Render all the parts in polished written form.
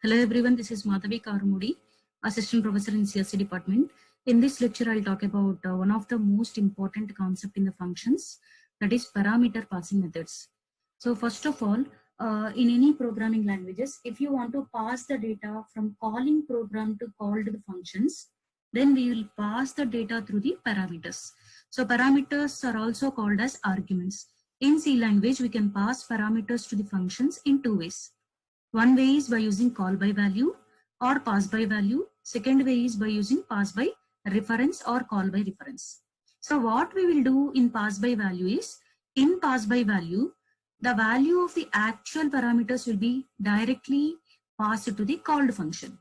Hello everyone, this is Madhavi Karmudi, Assistant Professor in CSE Department. In this lecture, I'll talk about one of the most important concept in the functions, that is parameter passing methods. So first of all, in any programming languages, if you want to pass the data from calling program to called the functions, then we will pass the data through the parameters. So parameters are also called as arguments. In C language, we can pass parameters to the functions in two ways. One way is by using call by value or pass by value. Second way is by using pass by reference or call by reference. So what we will do in pass by value is, in pass by value, the value of the actual parameters will be directly passed to the called function.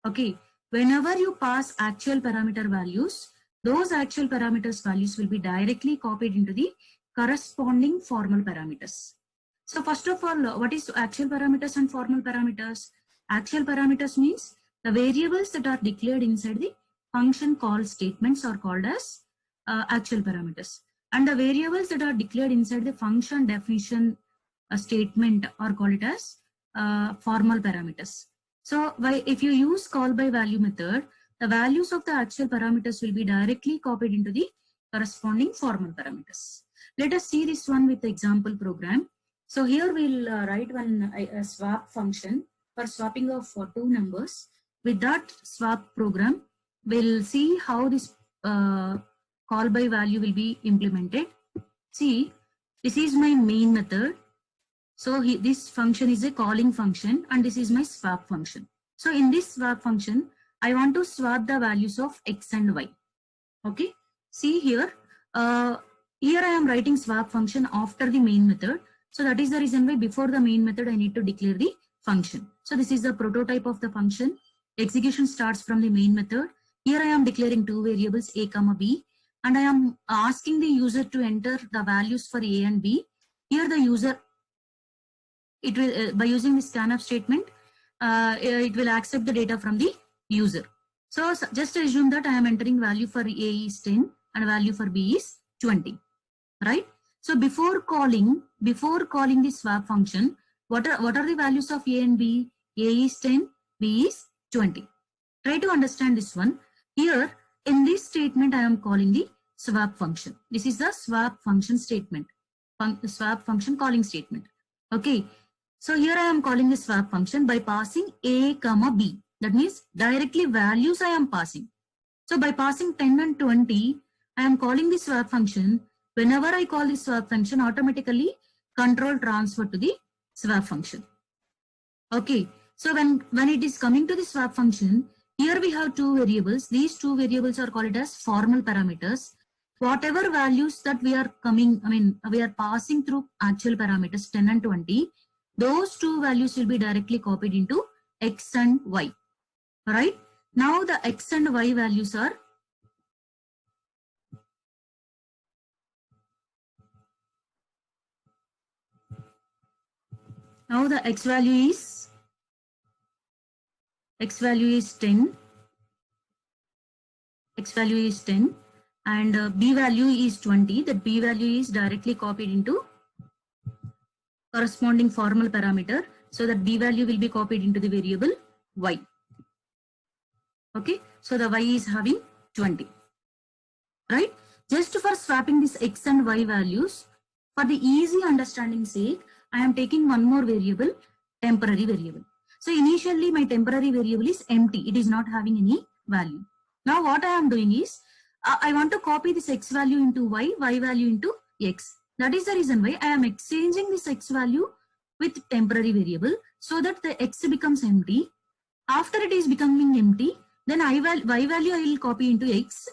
Okay, whenever you pass actual parameter values, those actual parameters values will be directly copied into the corresponding formal parameters. So first of all, what is actual parameters and formal parameters? Actual parameters means the variables that are declared inside the function call statements are called as actual parameters. And the variables that are declared inside the function definition statement are called as formal parameters. So if you use call by value method, the values of the actual parameters will be directly copied into the corresponding formal parameters. Let us see this one with the example program. So here we'll write a swap function for swapping of two numbers. With that swap program, we'll see how this call by value will be implemented. See, this is my main method. So this function is a calling function and this is my swap function. So in this swap function, I want to swap the values of x and y. Okay, see here, here I am writing swap function after the main method. So that is the reason why before the main method, I need to declare the function. So this is the prototype of the function. Execution starts from the main method. Here I am declaring two variables a comma b, and I am asking the user to enter the values for a and b. Here the user, it will by using the scanf statement, it will accept the data from the user. So just assume that I am entering value for a is 10 and value for b is 20, right? So before calling the swap function, what are the values of a and b? A is 10, b is 20. Try to understand this one. Here in this statement, I am calling the swap function. This is the swap function statement, swap function calling statement. Okay. So here I am calling the swap function by passing a comma b. That means directly values I am passing. So by passing 10 and 20, I am calling the swap function. Whenever I call this swap function, automatically control transfer to the swap function. Okay, so when it is coming to the swap function, here we have two variables. These two variables are called as formal parameters. Whatever values that we are we are passing through actual parameters 10 and 20, those two values will be directly copied into x and y. All right, now the x and y values are now the x value is 10, x value is 10, and b value is 20. That b value is directly copied into corresponding formal parameter, so that b value will be copied into the variable y. Okay, so the y is having 20, right? Just for swapping this x and y values, for the easy understanding sake, I am taking one more variable, temporary variable. So initially my temporary variable is empty. It is not having any value. Now what I am doing is, I want to copy this x value into y value into x. That is the reason why I am exchanging this x value with temporary variable so that the x becomes empty. After it is becoming empty, then y value I will copy into x.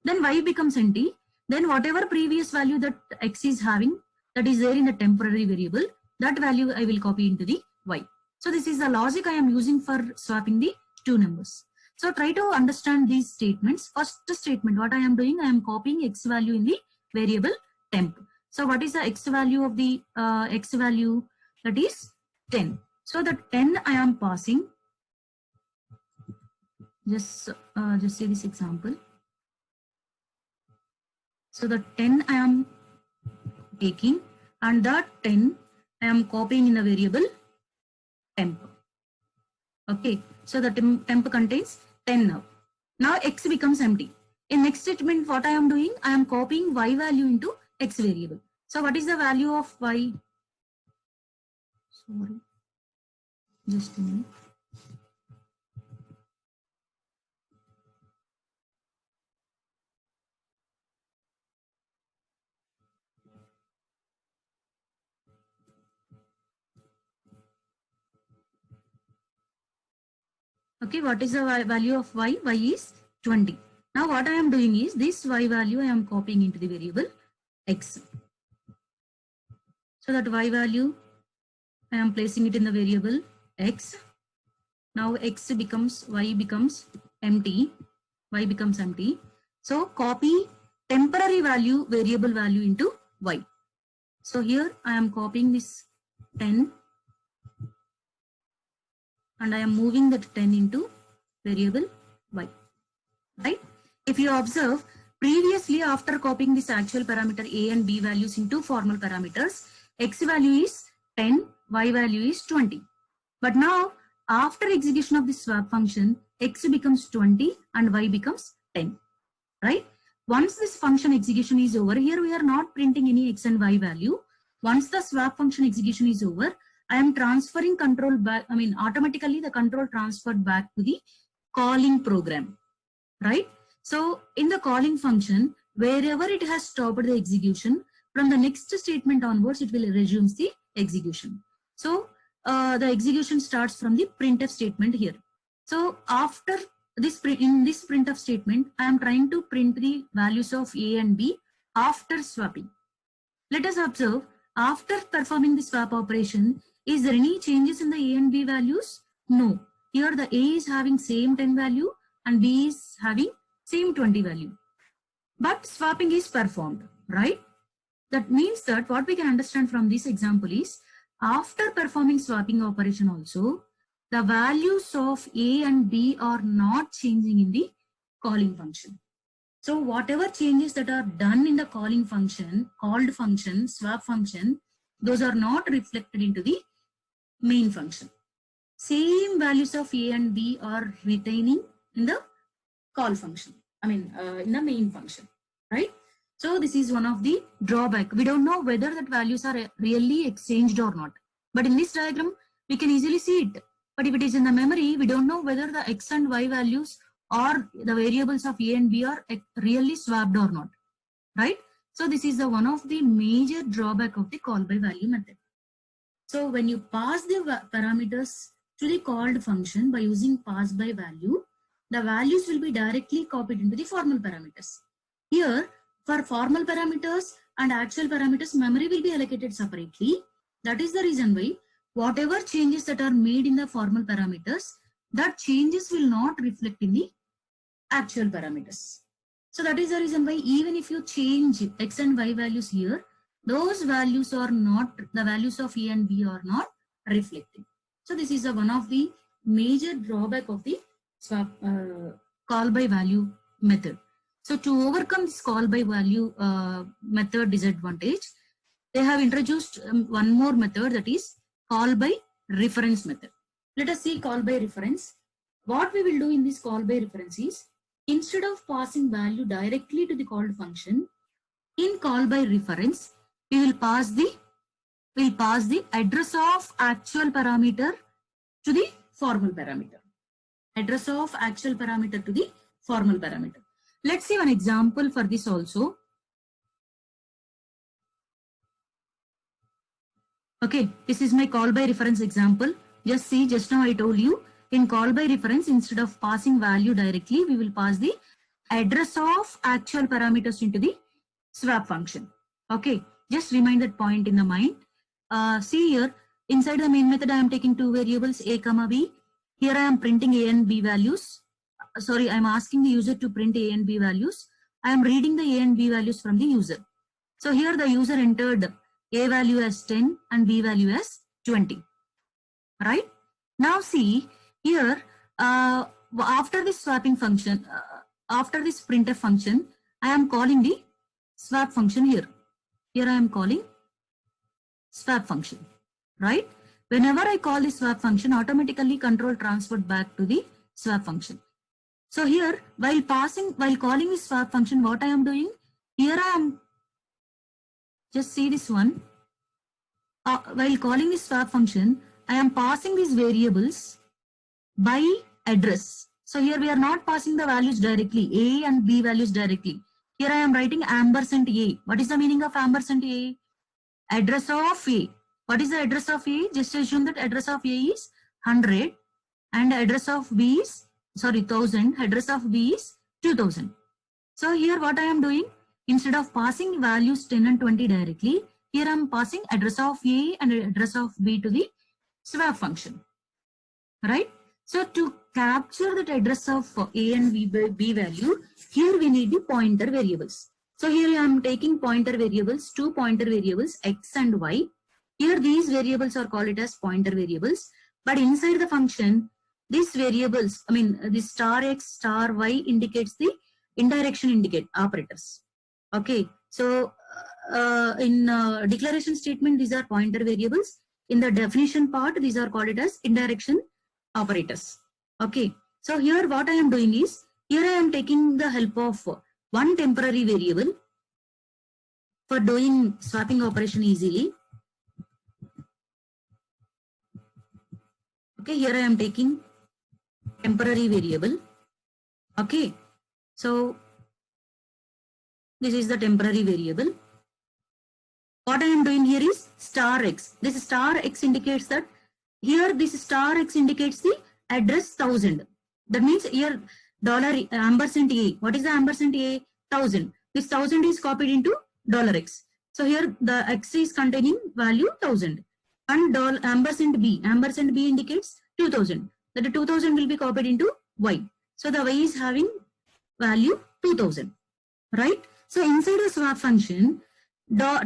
Then y becomes empty. Then whatever previous value that x is having, that is there in the temporary variable, that value I will copy into the y. So this is the logic I am using for swapping the two numbers. So try to understand these statements. First statement, what I am doing, I am copying x value in the variable temp. So what is the x value of the x value? That is 10. So the 10 I am passing. Just see this example. So the 10 I am taking, and that 10 I am copying in a variable temp. Okay, so the temp contains 10 now. Now x becomes empty. In next statement, what I am doing? I am copying y value into x variable. So what is the value of y? Sorry, just a minute. Okay, what is the value of y? Y is 20. Now what I am doing is this y value I am copying into the variable x. So that y value I am placing it in the variable x. Now x becomes, y becomes empty. Y becomes empty. So copy temporary value, variable value into y. So here I am copying this 10 and I am moving that 10 into variable y, right? If you observe, previously after copying this actual parameter a and b values into formal parameters, x value is 10, y value is 20. But now after execution of this swap function, x becomes 20 and y becomes 10, right? Once this function execution is over, here we are not printing any x and y value. Once the swap function execution is over, I am transferring control back, automatically the control transferred back to the calling program, right? So in the calling function, wherever it has stopped the execution, from the next statement onwards, it will resume the execution. So the execution starts from the printf statement here. So after this, in this printf statement, I am trying to print the values of a and b after swapping. Let us observe, after performing the swap operation, is there any changes in the a and b values? No. Here the a is having same 10 value and b is having same 20 value. But swapping is performed, right? That means that what we can understand from this example is, after performing swapping operation also, the values of a and b are not changing in the calling function. So whatever changes that are done in the calling function, called function, swap function, those are not reflected into the main function. Same values of a and b are retaining in the call function. In the main function, right? So this is one of the drawback. We don't know whether that values are really exchanged or not. But in this diagram, we can easily see it. But if it is in the memory, we don't know whether the x and y values or the variables of a and b are really swapped or not, right? So this is the one of the major drawback of the call by value method. So when you pass the parameters to the called function by using pass by value, the values will be directly copied into the formal parameters. Here, for formal parameters and actual parameters, memory will be allocated separately. That is the reason why whatever changes that are made in the formal parameters, that changes will not reflect in the actual parameters. So that is the reason why even if you change x and y values here, those values are not, the values of a and b are not reflecting. So this is one of the major drawback of the swap call by value method. So to overcome this call by value method disadvantage, they have introduced one more method, that is call by reference method. Let us see call by reference. What we will do in this call by reference is, instead of passing value directly to the called function, in call by reference, we will pass the address of actual parameter to the formal parameter. Address of actual parameter to the formal parameter. Let's see one example for this also. Okay, this is my call by reference example. Just see, just now I told you, in call by reference, instead of passing value directly, we will pass the address of actual parameters into the swap function. Okay, just remind that point in the mind. See here, inside the main method, I am taking two variables, a comma b. Here I am printing a and b values. Sorry, I am asking the user to print a and b values. I am reading the a and b values from the user. So here the user entered a value as 10 and b value as 20. Right? Now see here, after this swapping function, after this printf function, I am calling the swap function here. Here I am calling swap function, right? Whenever I call the swap function, automatically control transferred back to the swap function. So here, while calling the swap function, what I am doing? Here I am, just see this one. While calling the swap function, I am passing these variables by address. So here we are not passing the values directly, A and B values directly. Here I am writing ampersand A. What is the meaning of ampersand A? Address of A. What is the address of A? Just assume that address of A is 100 and address of B is, 1000. Address of B is 2000. So here what I am doing, instead of passing values 10 and 20 directly, here I am passing address of A and address of B to the swap function. Right? So to capture that address of A and B value, here we need the pointer variables. So here I am taking pointer variables, two pointer variables, X and Y. Here these variables are called as pointer variables, but inside the function, these variables, this star X, star Y indicates the indirection indicate operators. Okay, so in declaration statement, these are pointer variables. In the definition part, these are called as indirection operators. Okay, so here what I am doing is, here I am taking the help of one temporary variable for doing swapping operation easily. Okay, here I am taking temporary variable. Okay, so this is the temporary variable. What I am doing here is star X. This star X indicates that here this star X indicates the address 1000. That means here $ampersand A. What is the ampersand A? 1000. This 1000 is copied into $X. So here the X is containing value 1000. And ampersand B indicates 2000. That 2000 will be copied into Y. So the Y is having value 2000. Right? So inside the swap function,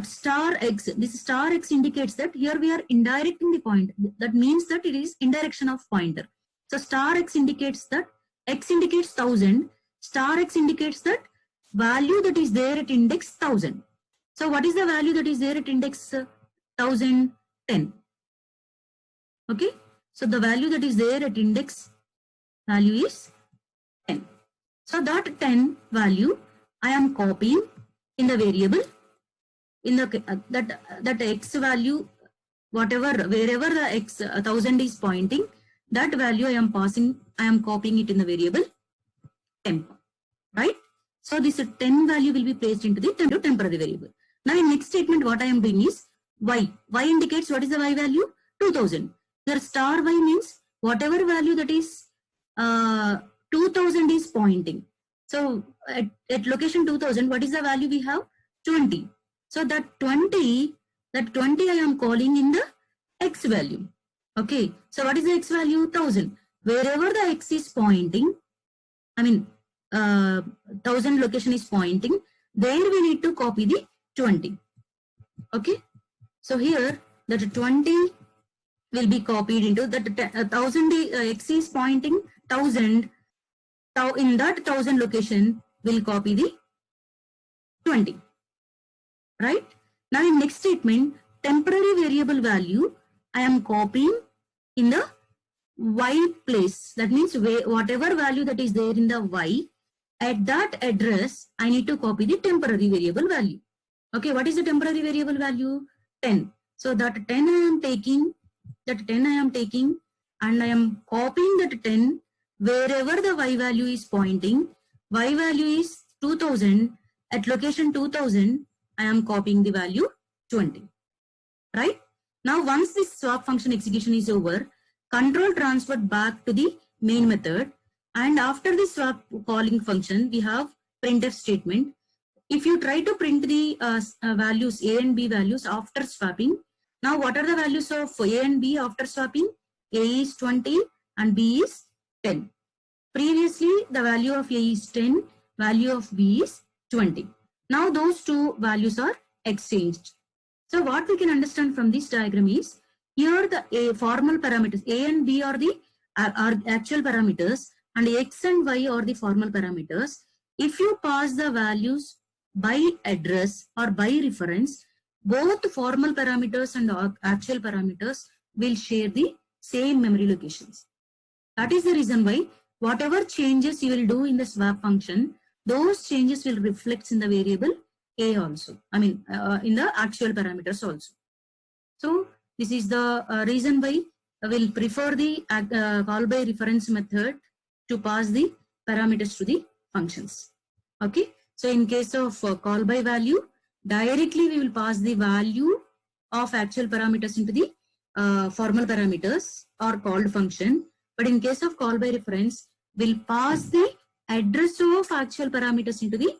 star X, this star X indicates that here we are indirecting the point. That means that it is indirection of pointer. So star X indicates that X indicates 1000. Star X indicates that value that is there at index 1000. So what is the value that is there at index 1010? Okay. So the value that is there at index value is 10. So that 10 value I am copying in the variable. In the that X value, wherever the X 1000 is pointing, that value I am copying it in the variable temp. Right? So this 10 value will be placed into the temporary variable. Now in next statement, what I am doing is Y. Y indicates what is the Y value? 2000. Here star Y means whatever value that is 2000 is pointing. So at location 2000, what is the value we have? 20. So that 20 I am calling in the X value. Okay. So what is the X value? 1000. Wherever the X is pointing, 1000 location is pointing, there we need to copy the 20. Okay. So here that 20 will be copied into that 1000 X is pointing 1000. In that 1000 location, we'll copy the 20. Right? Now in next statement, temporary variable value, I am copying in the Y place. That means whatever value that is there in the Y, at that address, I need to copy the temporary variable value. Okay, what is the temporary variable value? 10. So that 10 I am taking, and I am copying that 10 wherever the Y value is pointing. Y value is 2000. At location 2000, I am copying the value 20. Right? Now once this swap function execution is over, control transferred back to the main method, and after the swap calling function, we have printf statement. If you try to print the values A and B values after swapping, now what are the values of A and B after swapping? A is 20 and B is 10. Previously the value of A is 10, value of B is 20. Now those two values are exchanged. So what we can understand from this diagram is, here the formal parameters, A and B are the actual parameters, and X and Y are the formal parameters. If you pass the values by address or by reference, both formal parameters and actual parameters will share the same memory locations. That is the reason why whatever changes you will do in the swap function, those changes will reflect in the variable a also. I mean, in the actual parameters also. So this is the reason why we'll prefer the call by reference method to pass the parameters to the functions. Okay. So in case of call by value, directly we will pass the value of actual parameters into the formal parameters or called function. But in case of call by reference, we'll pass the address of actual parameters into the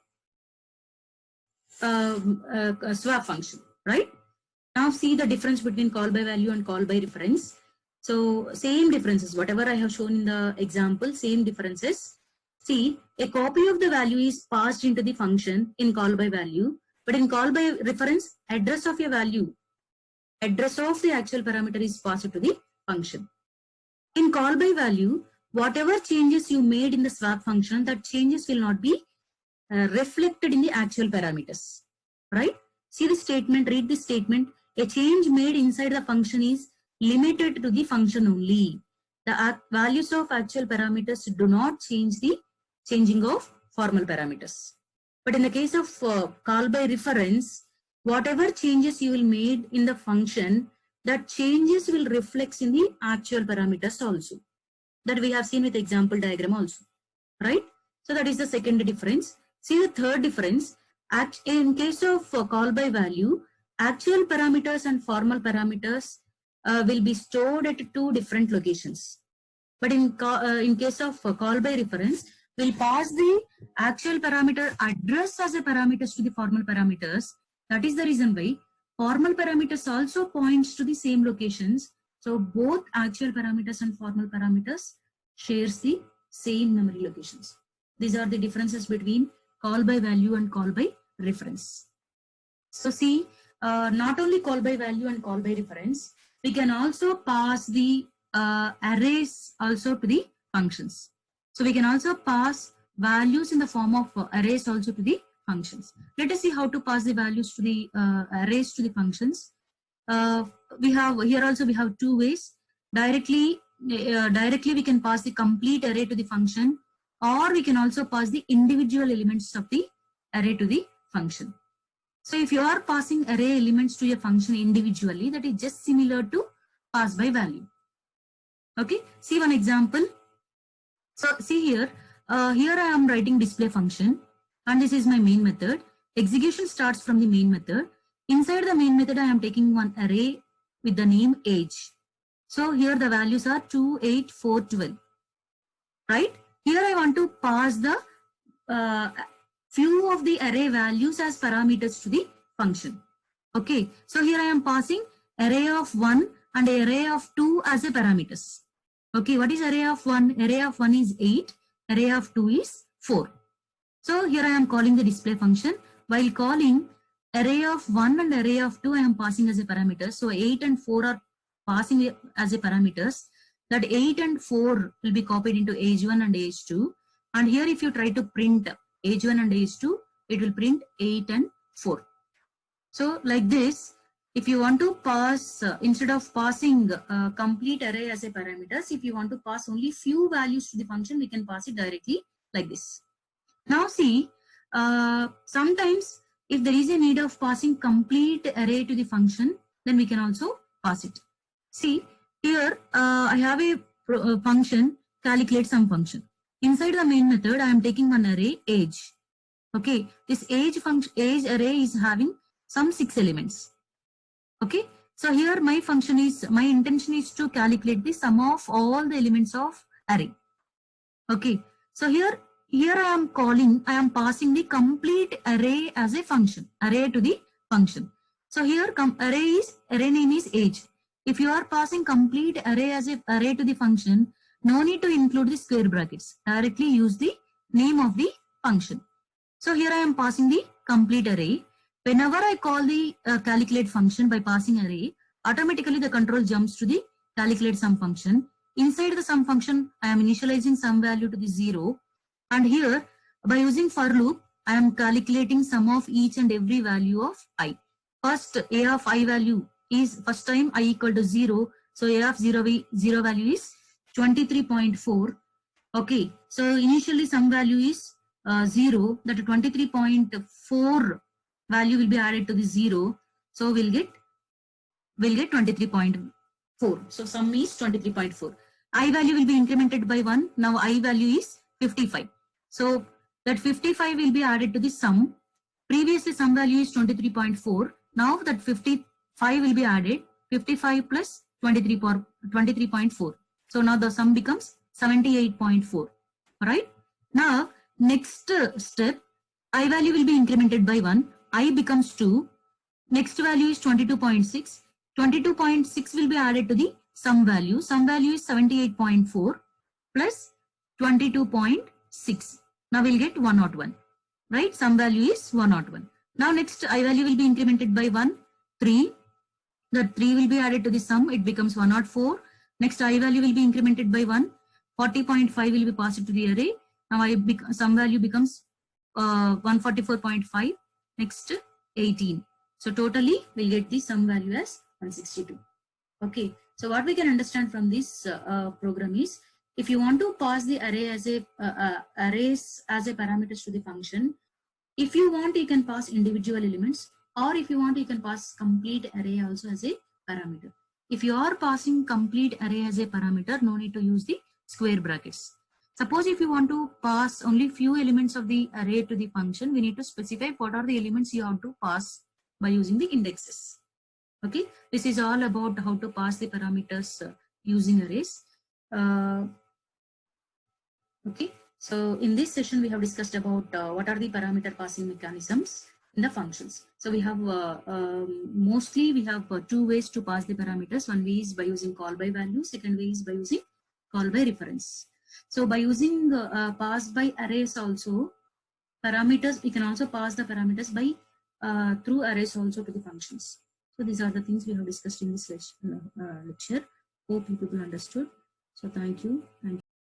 swap function, right? Now see the difference between call by value and call by reference. So same differences, whatever I have shown in the example, same differences. See, a copy of the value is passed into the function in call by value, but in call by reference, address of your value, address of the actual parameter is passed to the function. In call by value, whatever changes you made in the swap function, that changes will not be reflected in the actual parameters, right? See the statement, read the statement. A change made inside the function is limited to the function only. The values of actual parameters do not change the changing of formal parameters. But in the case of call by reference, whatever changes you will made in the function, that changes will reflect in the actual parameters also. That we have seen with example diagram also, right? So that is the second difference. See the third difference. In case of call by value, actual parameters and formal parameters will be stored at two different locations. But in case of call by reference, we'll pass the actual parameter address as a parameters to the formal parameters. That is the reason why formal parameters also points to the same locations. So both actual parameters and formal parameters shares the same memory locations. These are the differences between call by value and call by reference. So see, not only call by value and call by reference, we can also pass the arrays also to the functions. So we can also pass values in the form of arrays also to the functions. Let us see how to pass the values to the arrays to the functions. We have here also we have two ways. Directly we can pass the complete array to the function, or we can also pass the individual elements of the array to the function. So if you are passing array elements to a function individually, that is just similar to pass by value. Okay, see one example. So see here, here I am writing display function, and this is my main method. Execution starts from the main method. Inside the main method, I am taking one array with the name age. So here the values are 2, 8, 4, 12. Right? Here I want to pass the few of the array values as parameters to the function. Okay, so here I am passing array of 1 and array of 2 as a parameters. Okay, what is array of 1? Array of 1 is 8, array of 2 is 4. So here I am calling the display function. While calling array of 1 and array of 2, I am passing as a parameter. So 8 and 4 are passing as a parameters. That 8 and 4 will be copied into age 1 and age 2. And here if you try to print age 1 and age 2, it will print 8 and 4. So like this, if you want to pass, instead of passing complete array as a parameters, if you want to pass only few values to the function, we can pass it directly like this. Now see, sometimes if there is a need of passing complete array to the function, then we can also pass it. See, here I have a function, calculate sum function. Inside the main method, I am taking one array age. Okay, this age function, age array is having some 6 elements. Okay, so here my intention is to calculate the sum of all the elements of array. Okay, so here I am passing the complete array as a function, array to the function. So here array name is age. If you are passing complete array as a array to the function, no need to include the square brackets. Directly use the name of the function. So here I am passing the complete array. Whenever I call the calculate function by passing array, automatically the control jumps to the calculate sum function. Inside the sum function, I am initializing some value to the 0. And here, by using for loop, I am calculating sum of each and every value of I. First, a of I value is first time I equal to 0. So a of 0 value is 23.4. Okay, so initially some value is 0, that 23.4 value will be added to the 0. So we'll get 23.4. So sum is 23.4. I value will be incremented by 1. Now I value is 55. So that 55 will be added to the sum. Previously sum value is 23.4. Now that 55 will be added. 55 plus 23.4. So now the sum becomes 78.4. Right? Now next step, I value will be incremented by 1. I becomes 2. Next value is 22.6. 22.6 will be added to the sum value. Sum value is 78.4 plus 22.6. Now we'll get 101. Right? Sum value is 101. Now next I value will be incremented by 1. 3. The 3 will be added to the sum. It becomes 104. Next I value will be incremented by 1. 40.5 will be passed to the array. Now sum value becomes 144.5. Next 18. So totally we'll get the sum value as 162. Okay. So what we can understand from this program is, if you want to pass the array as a arrays as a parameters to the function, if you want you can pass individual elements, or if you want you can pass complete array also as a parameter. If you are passing complete array as a parameter, no need to use the square brackets. Suppose if you want to pass only few elements of the array to the function, we need to specify what are the elements you have to pass by using the indexes. Okay, this is all about how to pass the parameters using arrays. Okay, so in this session we have discussed about what are the parameter passing mechanisms in the functions. So we have mostly we have 2 ways to pass the parameters. One way is by using call by value. Second way is by using call by reference. So by using pass by arrays also, parameters, we can also pass the parameters by through arrays also to the functions. So these are the things we have discussed in this lecture. Hope you people understood. So thank you. Thank you.